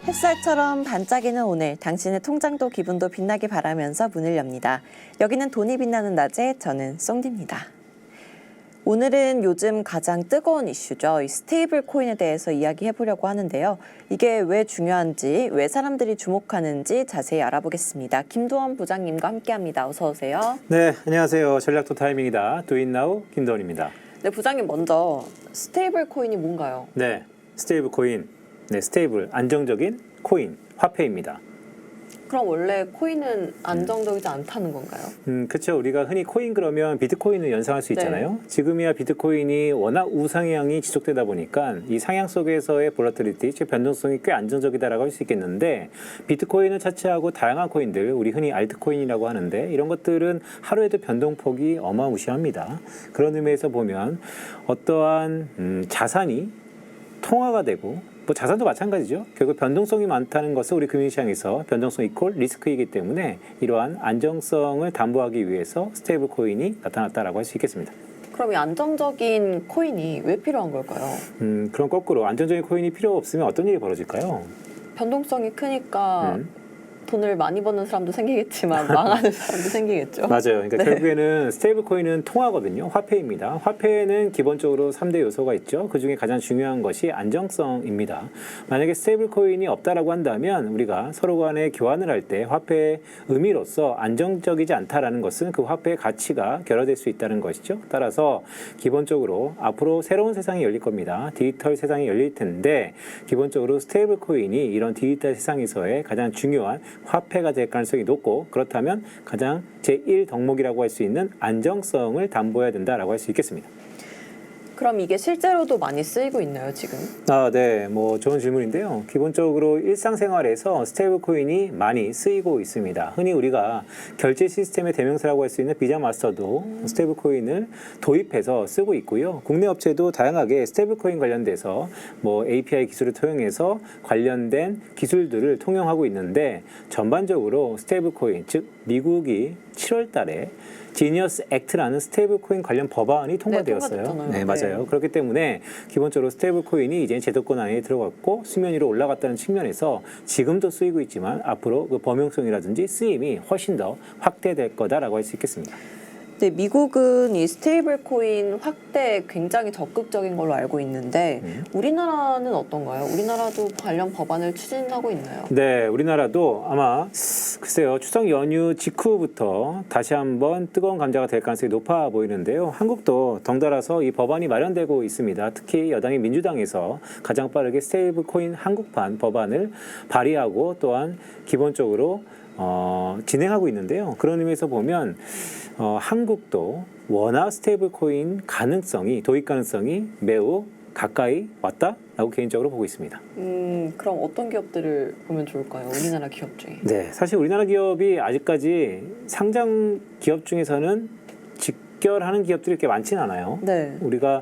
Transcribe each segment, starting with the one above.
햇살처럼 반짝이는 오늘, 당신의 통장도 기분도 빛나게 바라면서 문을 엽니다. 여기는 돈이 빛나는 낮에 저는 송디입니다. 오늘은 요즘 가장 뜨거운 이슈죠. 이 스테이블 코인에 대해서 이야기해보려고 하는데요. 이게 왜 중요한지, 왜 사람들이 주목하는지 자세히 알아보겠습니다. 김도원 부장님과 함께합니다. 어서 오세요. 네, 안녕하세요. 전략도 타이밍이다. 도인나우 김도원입니다. 네, 부장님 먼저 스테이블 코인이 뭔가요? 네, 스테이블 코인. 네, 스테이블, 안정적인 코인, 화폐입니다. 그럼 원래 코인은 안정적이지 않다는 건가요? 그렇죠. 우리가 흔히 코인 그러면 비트코인을 연상할 수 있잖아요. 지금이야 비트코인이 워낙 우상향이 지속되다 보니까 이 상향 속에서의 볼라tility, 즉 변동성이 꽤 안정적이다라고 할 수 있겠는데, 비트코인을 차치하고 다양한 코인들, 우리 흔히 알트코인이라고 하는데, 이런 것들은 하루에도 변동폭이 어마무시합니다. 그런 의미에서 보면 어떠한 자산이 통화가 되고, 뭐 자산도 마찬가지죠. 결국 변동성이 많다는 것은 우리 금융시장에서 변동성 이퀄 리스크이기 때문에 이러한 안정성을 담보하기 위해서 스테이블 코인이 나타났다라고 할 수 있겠습니다. 그럼 이 안정적인 코인이 왜 필요한 걸까요? 그럼 거꾸로 안정적인 코인이 필요 없으면 어떤 일이 벌어질까요? 변동성이 크니까 돈을 많이 버는 사람도 생기겠지만 망하는 사람도 생기겠죠. 맞아요. 그러니까 결국에는 스테이블 코인은 통화거든요. 화폐입니다. 화폐에는 기본적으로 3대 요소가 있죠. 그중에 가장 중요한 것이 안정성입니다. 만약에 스테이블 코인이 없다라고 한다면 우리가 서로 간에 교환을 할 때 화폐의 의미로서 안정적이지 않다라는 것은 그 화폐의 가치가 결여될 수 있다는 것이죠. 따라서 기본적으로 앞으로 새로운 세상이 열릴 겁니다. 디지털 세상이 열릴 텐데, 기본적으로 스테이블 코인이 이런 디지털 세상에서의 가장 중요한 화폐가 될 가능성이 높고, 그렇다면 가장 제1 덕목이라고 할 수 있는 안정성을 담보해야 된다라고 할 수 있겠습니다. 그럼 이게 실제로도 많이 쓰이고 있나요, 지금? 네, 뭐 좋은 질문인데요. 기본적으로 일상생활에서 스테이블 코인이 많이 쓰이고 있습니다. 흔히 우리가 결제 시스템의 대명사라고 할 수 있는 비자 마스터도 스테이블 코인을 도입해서 쓰고 있고요. 국내 업체도 다양하게 스테이블 코인 관련돼서 뭐 API 기술을 통해서 관련된 기술들을 통용하고 있는데, 전반적으로 스테이블 코인, 즉 미국이 7월 달에 지니어스 액트라는 스테이블 코인 관련 법안이 통과되었어요. 네, 맞아요. 그렇기 때문에 기본적으로 스테이블 코인이 이제 제도권 안에 들어갔고 수면 위로 올라갔다는 측면에서 지금도 쓰이고 있지만 앞으로 그 범용성이라든지 쓰임이 훨씬 더 확대될 거다라고 할 수 있겠습니다. 네, 미국은 이 스테이블 코인 확대에 굉장히 적극적인 걸로 알고 있는데 우리나라는 어떤가요? 우리나라도 관련 법안을 추진하고 있나요? 네, 우리나라도 아마 글쎄요, 추석 연휴 직후부터 다시 한번 뜨거운 감자가 될 가능성이 높아 보이는데요. 한국도 덩달아서 이 법안이 마련되고 있습니다. 특히 여당인 민주당에서 가장 빠르게 스테이블 코인 한국판 법안을 발의하고 또한 기본적으로 진행하고 있는데요. 그런 의미에서 보면 한국도 워낙 스테이블 코인 가능성이, 도입 가능성이 매우 가까이 왔다라고 개인적으로 보고 있습니다. 그럼 어떤 기업들을 보면 좋을까요? 우리나라 기업 중에. 네, 사실 우리나라 기업이 아직까지 상장 기업 중에서는 직결하는 기업들이 그렇게 많지는 않아요. 네. 우리가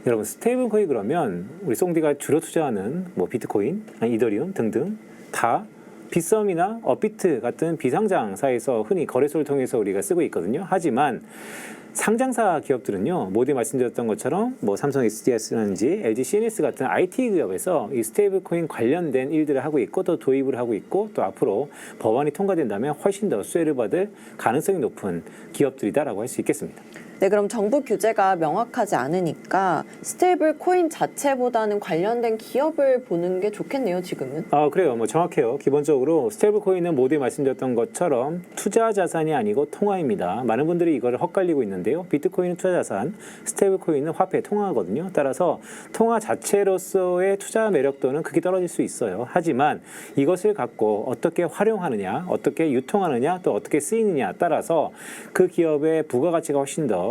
여러분 스테이블 코인 그러면 우리 송디가 주로 투자하는 뭐 비트코인, 이더리움 등등 다 빗썸이나 업비트 같은 비상장사에서 흔히 거래소를 통해서 우리가 쓰고 있거든요. 하지만 상장사 기업들은요, 모두 말씀드렸던 것처럼 뭐 삼성 SDS라든지 LG CNS 같은 IT 기업에서 이 스테이블 코인 관련된 일들을 하고 있고 또 도입을 하고 있고 또 앞으로 법안이 통과된다면 훨씬 더 수혜를 받을 가능성이 높은 기업들이다라고 할 수 있겠습니다. 네, 그럼 정부 규제가 명확하지 않으니까 스테이블 코인 자체보다는 관련된 기업을 보는 게 좋겠네요, 지금은. 그래요. 뭐 정확해요. 기본적으로 스테이블 코인은 모두에 말씀드렸던 것처럼 투자 자산이 아니고 통화입니다. 많은 분들이 이걸 헛갈리고 있는데요. 비트코인은 투자 자산, 스테이블 코인은 화폐 통화거든요. 따라서 통화 자체로서의 투자 매력도는 크게 떨어질 수 있어요. 하지만 이것을 갖고 어떻게 활용하느냐, 어떻게 유통하느냐, 또 어떻게 쓰이느냐 따라서 그 기업의 부가가치가 훨씬 더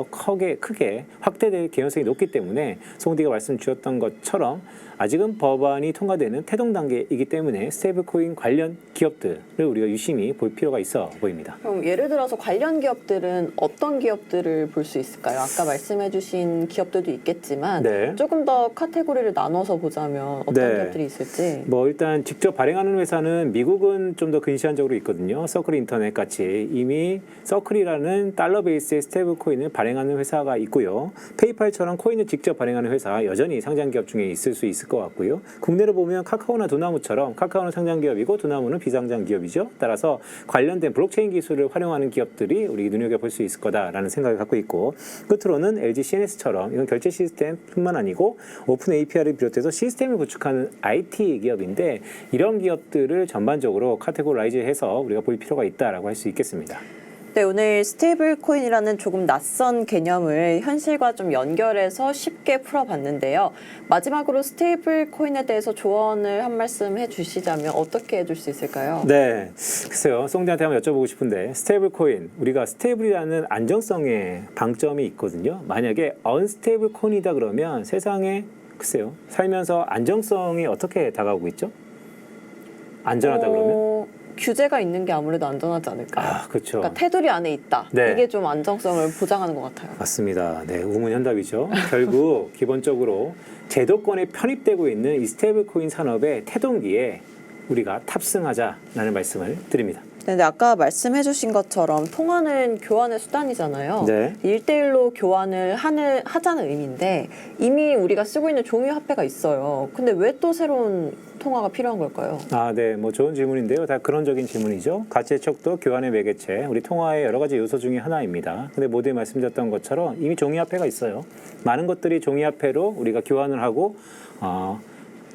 크게 확대될 개연성이 높기 때문에 송디가 말씀 주셨던 것처럼 아직은 법안이 통과되는 태동 단계이기 때문에 스테이블 코인 관련 기업들을 우리가 유심히 볼 필요가 있어 보입니다. 그럼 예를 들어서 관련 기업들은 어떤 기업들을 볼 수 있을까요? 아까 말씀해 주신 기업들도 있겠지만 조금 더 카테고리를 나눠서 보자면 어떤 기업들이 있을지. 뭐 일단 직접 발행하는 회사는 미국은 좀 더 근시안적으로 있거든요. 서클 인터넷 같이 이미 서클이라는 달러 베이스의 스테이블 코인을 발행 발행하는 회사가 있고요. 페이팔처럼 코인을 직접 발행하는 회사 여전히 상장 기업 중에 있을 수 있을 것 같고요. 국내로 보면 카카오나 두나무처럼 카카오는 상장 기업이고 두나무는 비상장 기업이죠. 따라서 관련된 블록체인 기술을 활용하는 기업들이 우리 눈여겨볼 수 있을 거다라는 생각을 갖고 있고, 끝으로는 LG CNS처럼 이건 결제 시스템뿐만 아니고 오픈 API를 비롯해서 시스템을 구축하는 IT 기업인데, 이런 기업들을 전반적으로 카테고라이즈해서 우리가 볼 필요가 있다라고 할 수 있겠습니다. 네, 오늘 스테이블 코인이라는 조금 낯선 개념을 현실과 좀 연결해서 쉽게 풀어봤는데요. 마지막으로 스테이블 코인에 대해서 조언을 한 말씀 해주시자면 어떻게 해줄 수 있을까요? 네, 글쎄요. 송디한테 한번 여쭤보고 싶은데, 스테이블 코인, 우리가 스테이블이라는 안정성의 방점이 있거든요. 만약에 언스테이블 코인이다 그러면 세상에 글쎄요, 살면서 안정성이 어떻게 다가오고 있죠? 안전하다 그러면? 규제가 있는 게 아무래도 안전하지 않을까요? 아, 그렇죠. 그러니까 테두리 안에 있다. 네. 이게 좀 안정성을 보장하는 것 같아요. 맞습니다. 네, 우문현답이죠. 결국 기본적으로 제도권에 편입되고 있는 이 스테이블 코인 산업의 태동기에 우리가 탑승하자라는 말씀을 드립니다. 네, 근데 아까 말씀해주신 것처럼 통화는 교환의 수단이잖아요. 네. 1대1로 교환을 하자는 의미인데 이미 우리가 쓰고 있는 종이 화폐가 있어요. 근데 왜 또 새로운 통화가 필요한 걸까요? 아, 네, 뭐 좋은 질문인데요. 다 그런적인 질문이죠. 가치의 척도 교환의 매개체, 우리 통화의 여러 가지 요소 중에 하나입니다. 근데 모두에 말씀드렸던 것처럼 이미 종이화폐가 있어요. 많은 것들이 종이화폐로 우리가 교환을 하고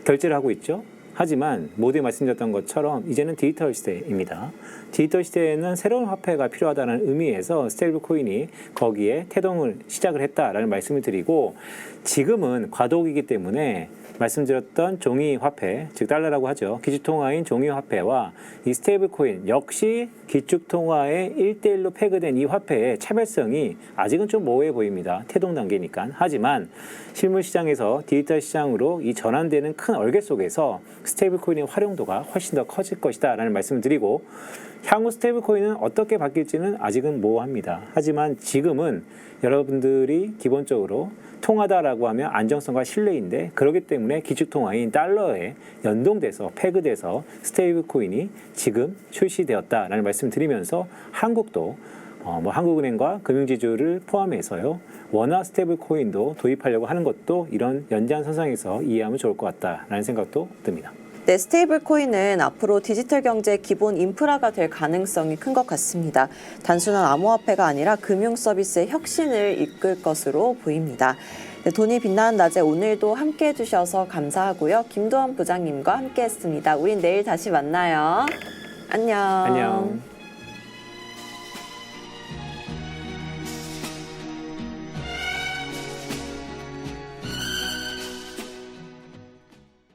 결제를 하고 있죠. 하지만 모두에 말씀드렸던 것처럼 이제는 디지털 시대입니다. 디지털 시대에는 새로운 화폐가 필요하다는 의미에서 스테이블 코인이 거기에 태동을 시작을 했다라는 말씀을 드리고, 지금은 과도기이기 때문에 말씀드렸던 종이 화폐, 즉 달러라고 하죠. 기축통화인 종이 화폐와 이 스테이블 코인 역시 기축통화에 1대1로 패그된 이 화폐의 차별성이 아직은 좀 모호해 보입니다. 태동 단계니까. 하지만 실물 시장에서 디지털 시장으로 이 전환되는 큰 얼개 속에서 스테이블 코인의 활용도가 훨씬 더 커질 것이다 라는 말씀을 드리고, 향후 스테이블 코인은 어떻게 바뀔지는 아직은 모호합니다. 하지만 지금은 여러분들이 기본적으로 통하다라고 하면 안정성과 신뢰인데, 그렇기 때문에 기축통화인 달러에 연동돼서 패그돼서 스테이블 코인이 지금 출시되었다라는 말씀을 드리면서, 한국도 한국은행과 금융지주를 포함해서요, 원화 스테이블 코인도 도입하려고 하는 것도 이런 연장선상에서 이해하면 좋을 것 같다라는 생각도 듭니다. 네, 스테이블 코인은 앞으로 디지털 경제의 기본 인프라가 될 가능성이 큰 것 같습니다. 단순한 암호화폐가 아니라 금융 서비스의 혁신을 이끌 것으로 보입니다. 네, 돈이 빛나는 낮에 오늘도 함께 해주셔서 감사하고요. 김도원 부장님과 함께했습니다. 우린 내일 다시 만나요. 안녕. 안녕.